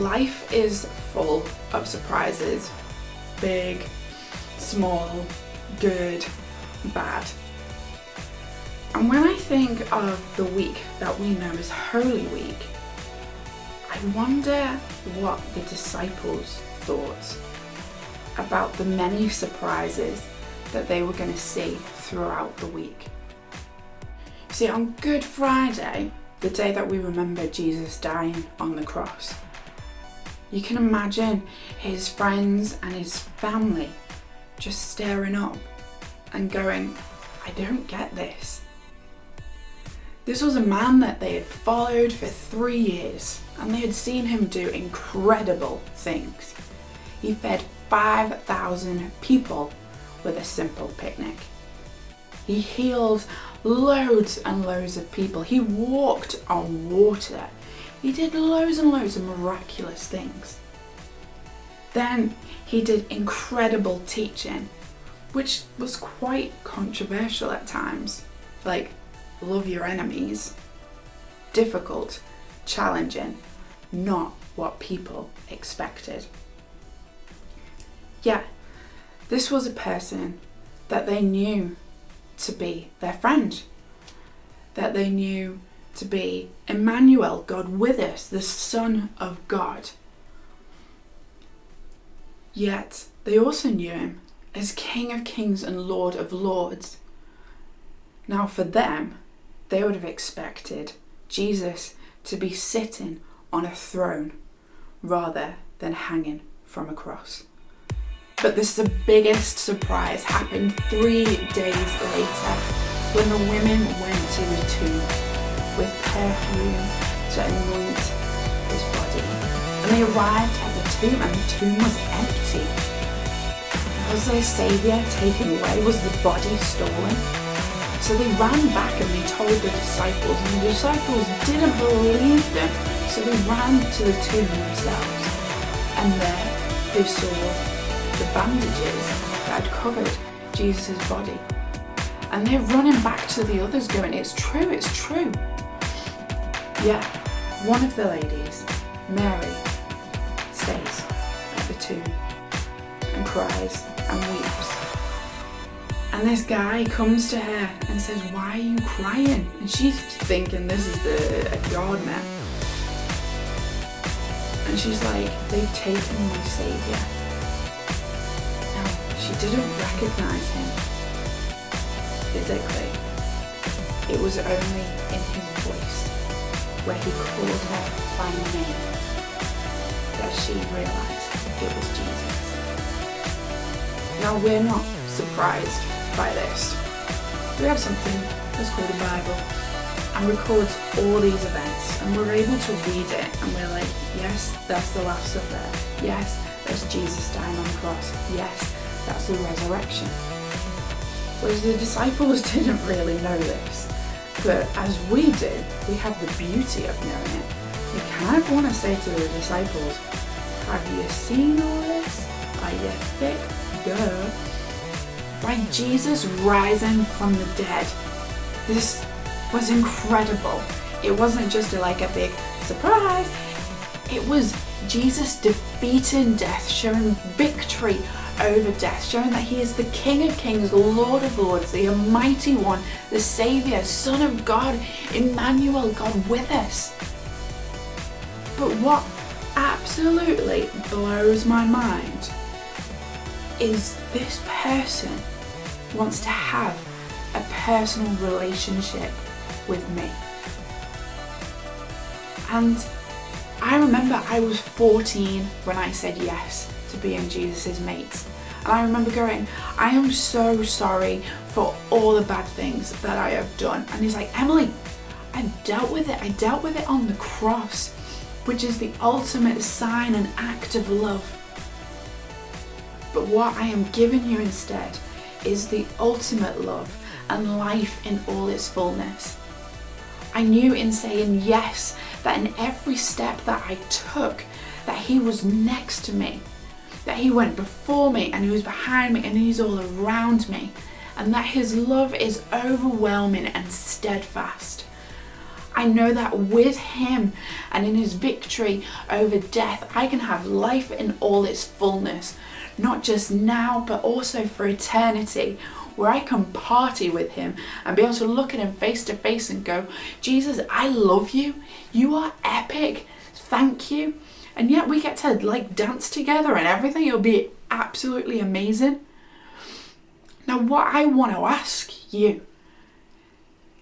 Life is full of surprises, big, small, good, bad. And when I think of the week that we know as Holy Week, I wonder what the disciples thought about the many surprises that they were going to see throughout the week. See, on Good Friday, the day that we remember Jesus dying on the cross, you can imagine his friends and his family just staring up and going, I don't get this. This was a man that they had followed for 3 years, and they had seen him do incredible things. He fed 5,000 people with a simple picnic. He healed loads and loads of people. He walked on water. He did loads and loads of miraculous things. Then he did incredible teaching, which was quite controversial at times. Like, love your enemies. Difficult, challenging, not what people expected. Yet, this was a person that they knew to be their friend, that they knew to be Emmanuel, God with us, the Son of God. Yet, they also knew him as King of Kings and Lord of Lords. Now, for them, they would have expected Jesus to be sitting on a throne rather than hanging from a cross. But the biggest surprise happened 3 days later, when the women went to the tomb with perfume to anoint his body. And they arrived at the tomb, and the tomb was empty. Was their saviour taken away? Was the body stolen? So they ran back and they told the disciples, and the disciples didn't believe them, so they ran to the tomb themselves, and there they saw the bandages that had covered Jesus' body. And they're running back to the others going, it's true, it's true. Yet, one of the ladies, Mary, stays at the tomb and cries and weeps. And this guy comes to her and says, why are you crying? And she's thinking this is a gardener. And she's like, they've taken my saviour. Now, she didn't recognise him physically. It was only in his voice, where he called her by name, that she realised it was Jesus. Now, we're not surprised by this. We have something that's called a Bible and records all these events, and we're able to read it and we're like, yes, that's the Last Supper. Yes, that's Jesus dying on the cross. Yes, that's the resurrection. Whereas the disciples didn't really know this. But as we do, we have the beauty of knowing it. We kind of want to say to the disciples, have you seen all this? Are you thick? Duh. By Jesus rising from the dead, this was incredible. It wasn't just like a big surprise. It was Jesus defeating death, showing victory over death, showing that he is the King of Kings, Lord of Lords, the Almighty One, the Saviour, Son of God, Emmanuel, God with us. But what absolutely blows my mind is this person wants to have a personal relationship with me. And I remember I was 14 when I said yes to being Jesus' mate. And I remember going, I am so sorry for all the bad things that I have done. And he's like, Emily, I've dealt with it. I dealt with it on the cross, which is the ultimate sign and act of love. But what I am giving you instead is the ultimate love and life in all its fullness. I knew in saying yes that in every step that I took, that he was next to me, that he went before me and he was behind me and he's all around me, and that his love is overwhelming and steadfast. I know that with him and in his victory over death, I can have life in all its fullness, not just now, but also for eternity, where I can party with him and be able to look at him face to face and go, Jesus, I love you. You are epic. Thank you. And yet we get to like dance together and everything. It'll be absolutely amazing. Now, what I want to ask you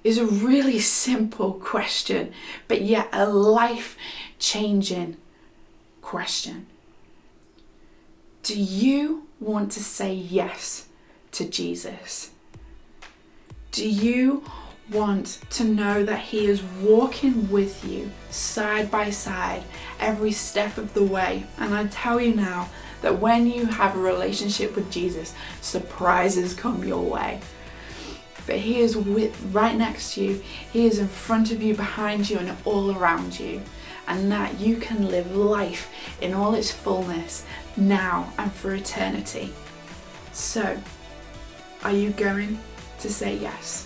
is a really simple question, but yet a life-changing question. Do you want to say yes to Jesus? Do you want to know that he is walking with you side by side every step of the way? And I tell you now that when you have a relationship with Jesus, surprises come your way. But he is right next to you, he is in front of you, behind you, and all around you. And that you can live life in all its fullness now and for eternity. So, are you going to say yes?